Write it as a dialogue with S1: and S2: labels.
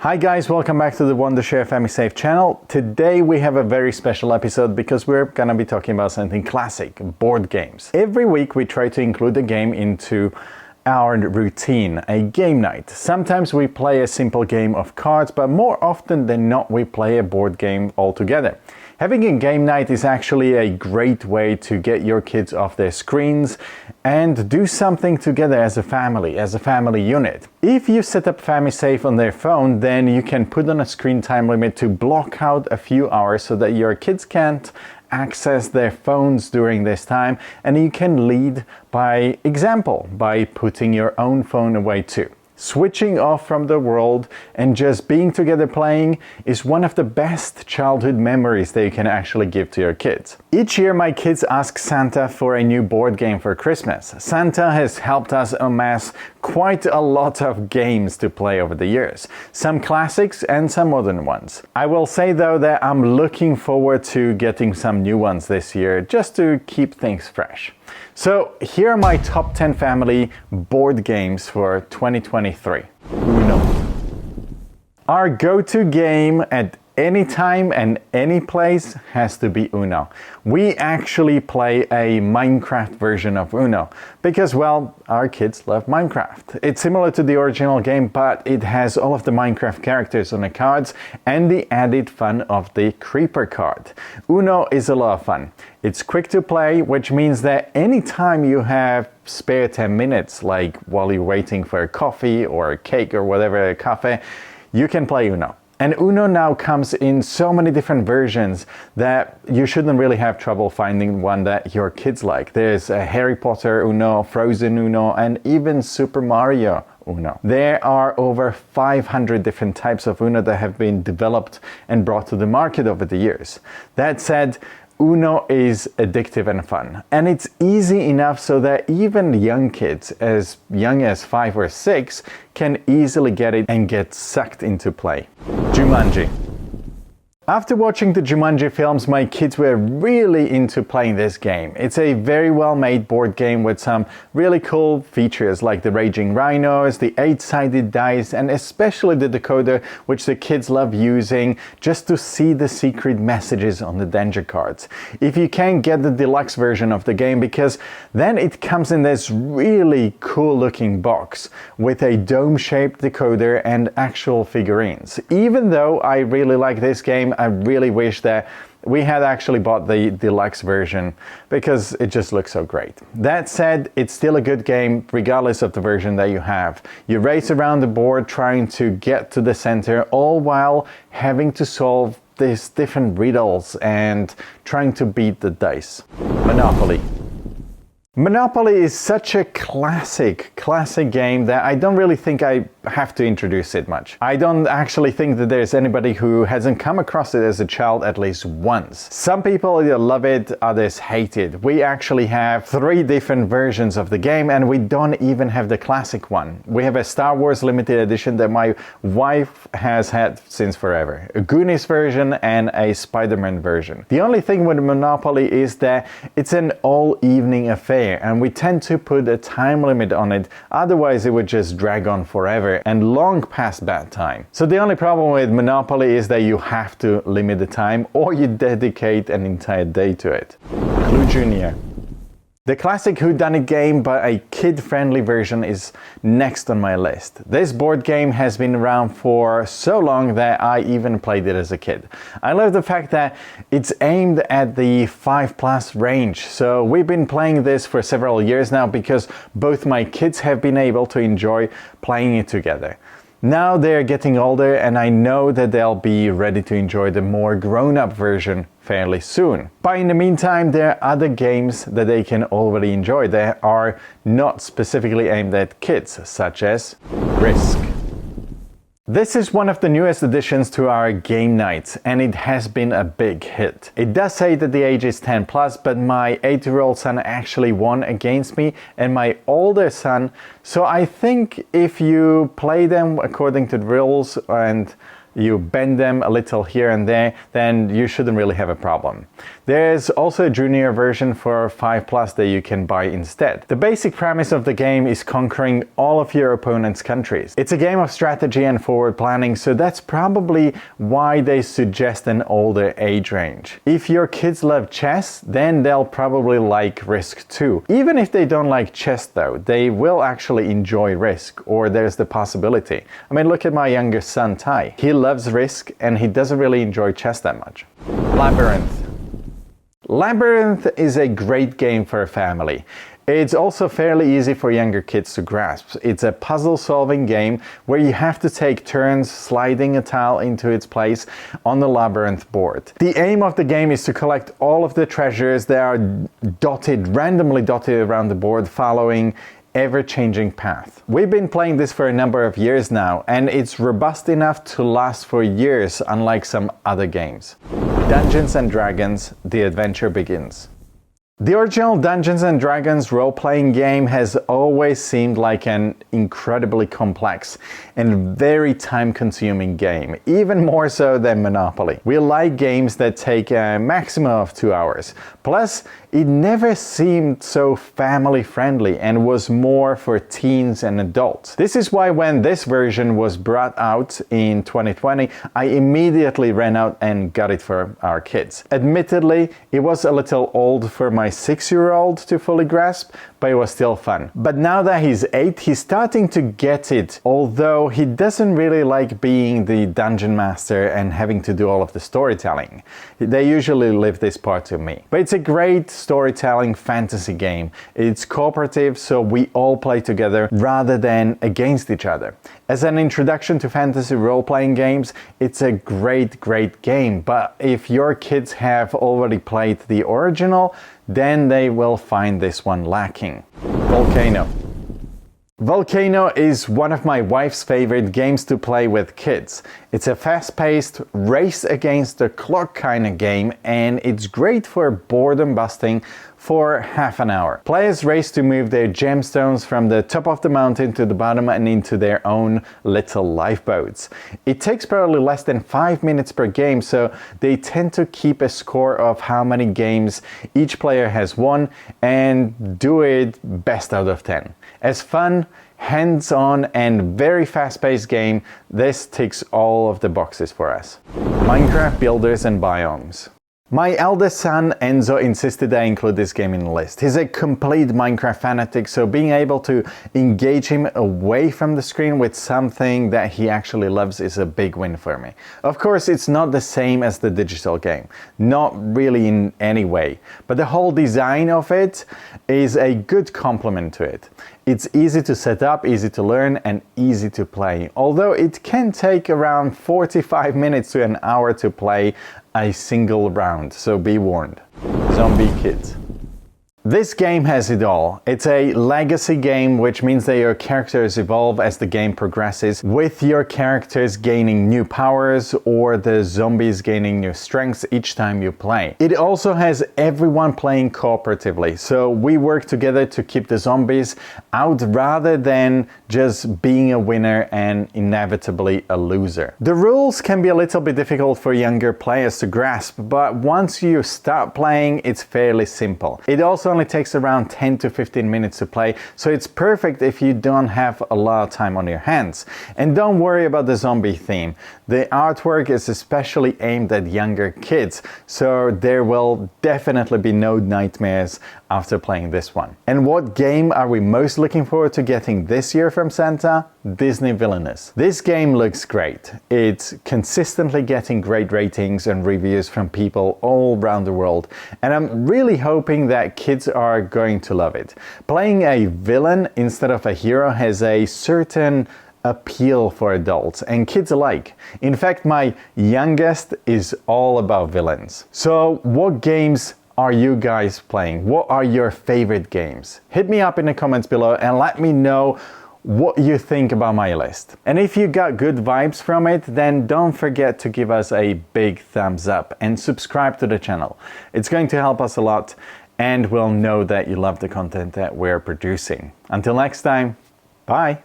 S1: Hi guys, welcome back to the Wondershare FamiSafe channel. Today we have a very special episode because we're gonna be talking about something classic, board games. Every week we try to include a game into our routine, a game night. Sometimes we play a simple game of cards, but more often than not we play a board game altogether. Having a game night is actually a great way to get your kids off their screens and do something together as a family unit. If you set up FamiSafe on their phone, then you can put on a screen time limit to block out a few hours so that your kids can't access their phones during this time, and you can lead by example by putting your own phone away too. Switching off from the world and just being together playing is one of the best childhood memories that you can actually give to your kids. Each year my kids ask Santa for a new board game for Christmas. Santa has helped us amass quite a lot of games to play over the years. Some classics and some modern ones. I will say though that I'm looking forward to getting some new ones this year just to keep things fresh. So here are my top 10 family board games for 2023. Uno. Our go-to game at any time and any place has to be Uno. We actually play a Minecraft version of Uno because, well, our kids love Minecraft. It's similar to the original game, but it has all of the Minecraft characters on the cards and the added fun of the creeper card. Uno is a lot of fun. It's quick to play, which means that anytime you have spare 10 minutes, like while you're waiting for a coffee or a cake or whatever, a cafe, you can play Uno. And Uno now comes in so many different versions that you shouldn't really have trouble finding one that your kids like. There's a Harry Potter Uno, Frozen Uno, and even Super Mario Uno. There are over 500 different types of Uno that have been developed and brought to the market over the years. That said, Uno is addictive and fun, and it's easy enough so that even young kids as young as 5 or 6 can easily get it and get sucked into play. Jumanji. After watching the Jumanji films, my kids were really into playing this game. It's a very well-made board game with some really cool features like the raging rhinos, the 8-sided dice, and especially the decoder, which the kids love using just to see the secret messages on the danger cards. If you can, get the deluxe version of the game, because then it comes in this really cool looking box with a dome-shaped decoder and actual figurines. Even though I really like this game, I really wish that we had actually bought the deluxe version because it just looks so great. That said, it's still a good game regardless of the version that you have. You race around the board trying to get to the center, all while having to solve these different riddles and trying to beat the dice. Monopoly. Monopoly is such a classic game that I don't really think I have to introduce it much. I don't actually think that there's anybody who hasn't come across it as a child at least once. Some people either love it, others hate it. We actually have 3 different versions of the game, and we don't even have the classic one. We have a Star Wars limited edition that my wife has had since forever, a Goonies version and a Spider-Man version. The only thing with Monopoly is that it's an all-evening affair, and we tend to put a time limit on it, otherwise it would just drag on forever and long past bedtime. So the only problem with Monopoly is that you have to limit the time or you dedicate an entire day to it. Clue Junior. The classic whodunit game, but a kid-friendly version, is next on my list. This board game has been around for so long that I even played it as a kid. I love the fact that it's aimed at the 5+ range, so we've been playing this for several years now because both my kids have been able to enjoy playing it together. Now they're getting older, and I know that they'll be ready to enjoy the more grown-up version fairly soon. But in the meantime, there are other games that they can already enjoy that are not specifically aimed at kids, such as Risk. This is one of the newest additions to our game nights, and it has been a big hit. It does say that the age is 10+, but my 8-year-old son actually won against me and my older son, so I think if you play them according to the rules and you bend them a little here and there, then you shouldn't really have a problem. There's also a junior version for 5+ that you can buy instead. The basic premise of the game is conquering all of your opponent's countries. It's a game of strategy and forward planning, so that's probably why they suggest an older age range. If your kids love chess, then they'll probably like Risk too. Even if they don't like chess though, they will actually enjoy Risk, or there's the possibility. I mean, look at my youngest son, Ty. He loves Risk and he doesn't really enjoy chess that much. Labyrinth. Labyrinth is a great game for a family. It's also fairly easy for younger kids to grasp. It's a puzzle-solving game where you have to take turns sliding a tile into its place on the labyrinth board. The aim of the game is to collect all of the treasures that are randomly dotted around the board, following ever-changing path. We've been playing this for a number of years now, and it's robust enough to last for years, unlike some other games. Dungeons and Dragons: The Adventure Begins. The original Dungeons & Dragons role-playing game has always seemed like an incredibly complex and very time-consuming game, even more so than Monopoly. We like games that take a maximum of 2 hours. Plus, it never seemed so family-friendly and was more for teens and adults. This is why when this version was brought out in 2020, I immediately ran out and got it for our kids. Admittedly, it was a little old for my 6-year-old to fully grasp, but it was still fun. But now that he's 8, he's starting to get it, although he doesn't really like being the dungeon master and having to do all of the storytelling. They usually leave this part to me. But it's a great storytelling fantasy game. It's cooperative, so we all play together rather than against each other. As an introduction to fantasy role-playing games, it's a great game, but if your kids have already played the original, then they will find this one lacking. Volcano. Volcano is one of my wife's favorite games to play with kids. It's a fast-paced, race against the clock kind of game, and it's great for boredom busting for half an hour. Players race to move their gemstones from the top of the mountain to the bottom and into their own little lifeboats. It takes probably less than 5 minutes per game, so they tend to keep a score of how many games each player has won and do it best out of 10. As fun, hands-on and very fast-paced game, this ticks all of the boxes for us. Minecraft Builders and Biomes. My eldest son, Enzo, insisted I include this game in the list. He's a complete Minecraft fanatic, so being able to engage him away from the screen with something that he actually loves is a big win for me. Of course, it's not the same as the digital game. Not really in any way. But the whole design of it is a good complement to it. It's easy to set up, easy to learn, and easy to play. Although it can take around 45 minutes to an hour to play a single round, so be warned. Zombie Kidz. This game has it all. It's a legacy game, which means that your characters evolve as the game progresses, with your characters gaining new powers or the zombies gaining new strengths each time you play. It also has everyone playing cooperatively, so we work together to keep the zombies out rather than just being a winner and inevitably a loser. The rules can be a little bit difficult for younger players to grasp, but once you start playing, it's fairly simple. It also only takes around 10 to 15 minutes to play, so it's perfect if you don't have a lot of time on your hands. And don't worry about the zombie theme. The artwork is especially aimed at younger kids, so there will definitely be no nightmares after playing this one. And what game are we most looking forward to getting this year from Santa? Disney Villainous. This game looks great. It's consistently getting great ratings and reviews from people all around the world, and I'm really hoping that kids are going to love it. Playing a villain instead of a hero has a certain appeal for adults and kids alike. In fact, my youngest is all about villains. So what games are you guys playing? What are your favorite games? Hit me up in the comments below and let me know what you think about my list. And if you got good vibes from it, then don't forget to give us a big thumbs up and subscribe to the channel. It's going to help us a lot, and we'll know that you love the content that we're producing. Until next time, bye!